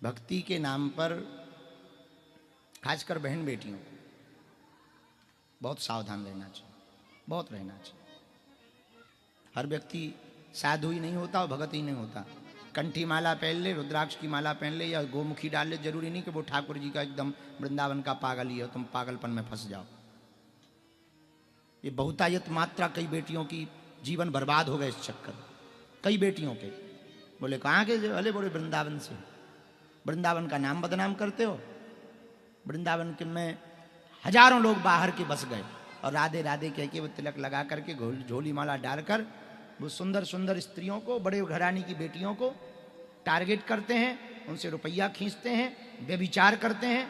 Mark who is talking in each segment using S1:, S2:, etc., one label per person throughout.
S1: भक्ति के नाम पर खासकर बहन बेटियों को बहुत सावधान रहना चाहिए, बहुत रहना चाहिए। हर व्यक्ति साधु ही नहीं होता और भगत ही नहीं होता। कंठी माला पहन ले, रुद्राक्ष की माला पहन ले या गोमुखी डाल ले, जरूरी नहीं कि वो ठाकुर जी का एकदम वृंदावन का पागल ही हो, तुम पागलपन में फंस जाओ। ये बहुतायत मात्रा कई बेटियों की जीवन बर्बाद हो गए इस चक्कर। कई बेटियों के बोले कहाँ के, अरे बोले वृंदावन से। वृंदावन का नाम बदनाम करते हो। वृंदावन के में हजारों लोग बाहर के बस गए और राधे राधे कह के वो तिलक लगा करके झोली माला डालकर वो सुंदर सुंदर स्त्रियों को, बड़े घराने की बेटियों को टारगेट करते हैं, उनसे रुपया खींचते हैं, व्यभिचार करते हैं,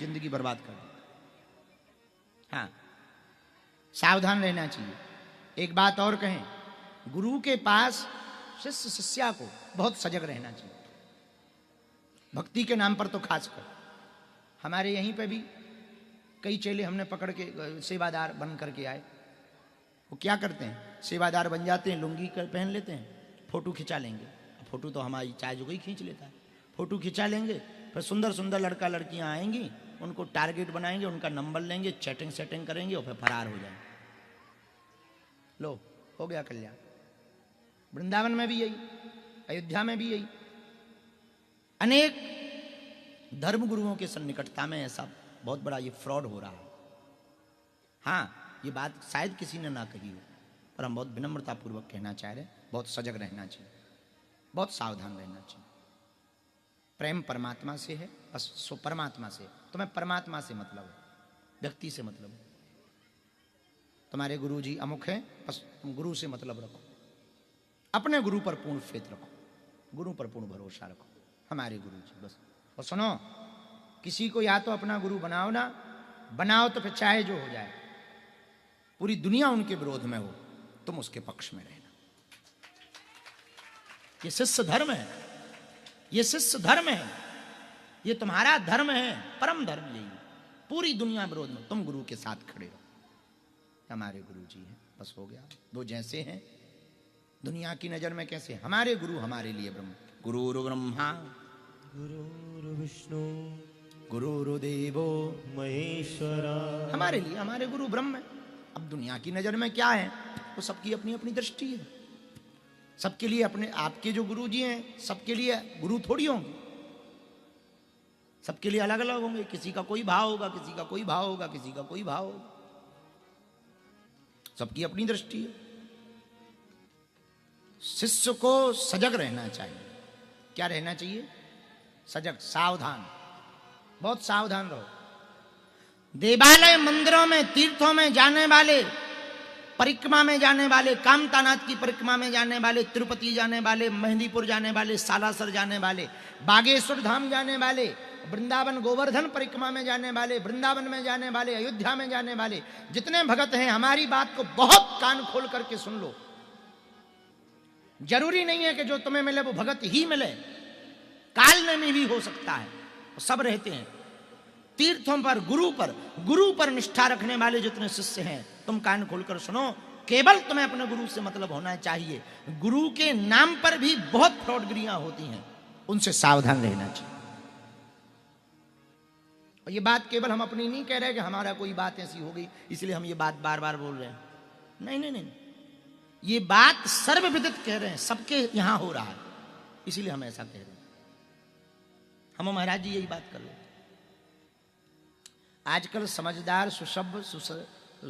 S1: जिंदगी बर्बाद कर देते। हाँ, सावधान रहना चाहिए। एक बात और कहें, गुरु के पास शिष्य शिष्या को बहुत सजग रहना चाहिए, भक्ति के नाम पर तो खासकर। हमारे यहीं पे भी कई चेले हमने पकड़ के सेवादार बन करके आए। वो क्या करते हैं, सेवादार बन जाते हैं, लुंगी पहन लेते हैं, फोटो खिंचा लेंगे। फोटो तो हमारी चाय जो कोई खींच लेता है, फोटो खिंचा लेंगे, फिर सुंदर सुंदर लड़का लड़कियां आएंगी, उनको टारगेट बनाएंगे, उनका नंबर लेंगे, चैटिंग सेटिंग करेंगे और फिर फरार हो जाएंगे। लो, हो गया कल्याण। वृंदावन में भी यही, अयोध्या में भी यही। अनेक धर्म गुरुओं के सन्निकटता में ऐसा बहुत बड़ा ये फ्रॉड हो रहा है। हाँ, ये बात शायद किसी ने ना कही हो, पर हम बहुत विनम्रता पूर्वक कहना चाह रहे हैं, बहुत सजग रहना चाहिए, बहुत सावधान रहना चाहिए। प्रेम परमात्मा से है, बस सो परमात्मा से। तुम्हें परमात्मा से मतलब है, व्यक्ति से मतलब है। तुम्हारे गुरु जी अमुक हैं, बस तुम गुरु से मतलब रखो, अपने गुरु पर पूर्ण फेथ रखो, गुरु पर पूर्ण भरोसा रखो, हमारे गुरु जी बस। और सुनो, किसी को या तो अपना गुरु बनाओ ना, बनाओ तो फिर चाहे जो हो जाए, पूरी दुनिया उनके विरोध में हो, तुम उसके पक्ष में रहना। ये शिष्य धर्म है, ये शिष्य धर्म है, ये तुम्हारा धर्म है, परम धर्म यही है। पूरी दुनिया विरोध में, तुम गुरु के साथ खड़े रहो। हमारे गुरु जी हैं, बस हो गया। वो जैसे हैं दुनिया की नजर में कैसे, हमारे गुरु हमारे लिए ब्रह्म, गुरुर् ब्रह्मा
S2: गुरुर्विष्णु
S1: गुरुर्देवो
S2: महेश्वरा।
S1: हमारे लिए हमारे गुरु ब्रह्म है। अब दुनिया की नजर में क्या है, वो सबकी अपनी अपनी दृष्टि है। सबके लिए अपने, आपके जो गुरु जी हैं सबके लिए गुरु थोड़ी होंगे, सबके लिए अलग अलग होंगे। किसी का कोई भाव होगा, किसी का कोई भाव होगा, किसी का कोई भाव होगा, सबकी अपनी दृष्टि है। शिष्य को सजग रहना चाहिए। क्या रहना चाहिए? सजग, सावधान, बहुत सावधान रहो। देवालय मंदिरों में, तीर्थों में जाने वाले, परिक्रमा में जाने वाले, कामतानाथ की परिक्रमा में जाने वाले, तिरुपति जाने वाले, मेहंदीपुर जाने वाले, सालासर जाने वाले, बागेश्वर धाम जाने वाले, वृंदावन गोवर्धन परिक्रमा में जाने वाले, वृंदावन में जाने वाले, अयोध्या में जाने वाले जितने भगत हैं, हमारी बात को बहुत कान खोल करके सुन लो। जरूरी नहीं है कि जो तुम्हें मिले वो भगत ही मिले, काल में भी हो सकता है, सब रहते हैं। तीर्थों पर, गुरु पर निष्ठा रखने वाले जितने शिष्य हैं, तुम कान खोलकर सुनो, केवल तुम्हें अपने गुरु से मतलब होना चाहिए। गुरु के नाम पर भी बहुत फ्रॉडगिरियां होती हैं, उनसे सावधान रहना चाहिए। और ये बात केवल हम अपनी नहीं कह रहे कि हमारा कोई बात ऐसी हो गई इसलिए हम ये बात बार बार बोल रहे हैं। नहीं नहीं नहीं, ये बात सर्वविदित कह रहे हैं, सबके यहां हो रहा है, इसीलिए हम ऐसा कह रहे हैं। हम महाराज जी यही बात कर रहे हैं। आजकल समझदार, सुसभ्य,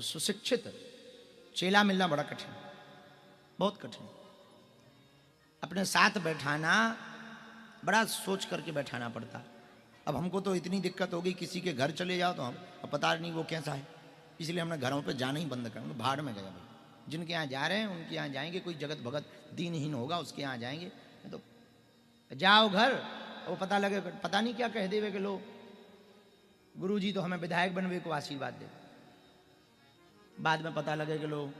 S1: सुशिक्षित चेला मिलना बड़ा कठिन, बहुत कठिन। अपने साथ बैठाना बड़ा सोच करके बैठाना पड़ता। अब हमको तो इतनी दिक्कत हो गई, किसी के घर चले जाओ तो हम पता नहीं वो कैसा है, इसलिए हमने घरों पे जाना ही बंद कर, भाड़ में गया भाई। जिनके यहाँ जा रहे हैं उनके यहाँ जाएंगे, कोई जगत भगत दीनहीन होगा उसके यहाँ जाएंगे, तो जाओ घर, वो पता लगे, पता नहीं क्या कह देवे कि लो गुरुजी तो हमें विधायक बनवे को आशीर्वाद दे। बाद में पता लगे कि लो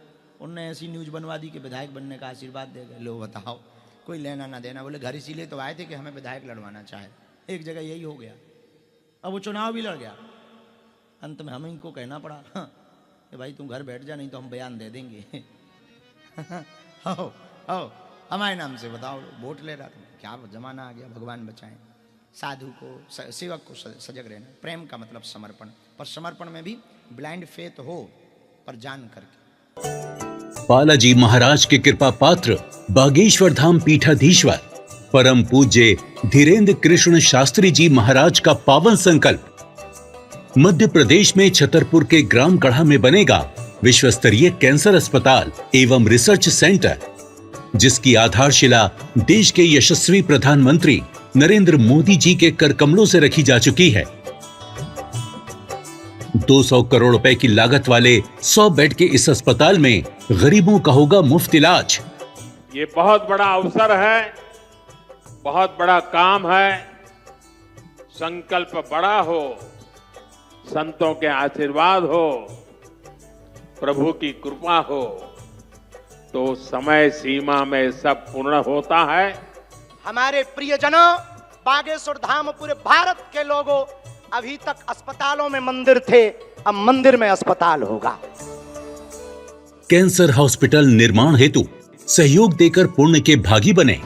S1: उनने ऐसी न्यूज बनवा दी कि विधायक बनने का आशीर्वाद दे गए। लो बताओ, कोई लेना ना देना। बोले घर इसीलिए तो आए थे कि हमें विधायक लड़वाना चाहे। एक जगह यही हो गया, अब वो चुनाव भी लड़ गया। अंत में हमें इनको कहना पड़ा कि भाई तुम घर बैठ जा, नहीं तो हम बयान दे देंगे। आओ आओ हमारे नाम से बताओ, वोट ले रहा था। क्या जमाना आ गया, भगवान बचाएं। साधु को, सेवक को सजग रहना। प्रेम का मतलब समर्पण, पर समर्पण में भी ब्लाइंड फेथ हो, पर जान करके।
S3: बालाजी महाराज के कृपा पात्र बागेश्वर धाम पीठाधीश्वर परम पूज्य धीरेन्द्र कृष्ण शास्त्री जी महाराज का पावन संकल्प। मध्य प्रदेश में छतरपुर के ग्राम गढ़ा में बनेगा विश्व स्तरीय कैंसर अस्पताल एवं रिसर्च सेंटर, जिसकी आधारशिला देश के यशस्वी प्रधानमंत्री नरेंद्र मोदी जी के कर कमलों से रखी जा चुकी है। 200 करोड़ रुपए की लागत वाले 100 बेड के इस अस्पताल में गरीबों का होगा मुफ्त इलाज।
S4: ये बहुत बड़ा अवसर है, बहुत बड़ा काम है। संकल्प बड़ा हो, संतों के आशीर्वाद हो, प्रभु की कृपा हो, तो समय सीमा में सब पूर्ण होता है।
S5: हमारे प्रियजनों, बागेश्वर धाम पूरे भारत के लोगों, अभी तक अस्पतालों में मंदिर थे, अब मंदिर में अस्पताल होगा।
S3: कैंसर हॉस्पिटल निर्माण हेतु सहयोग देकर पुण्य के भागी बने।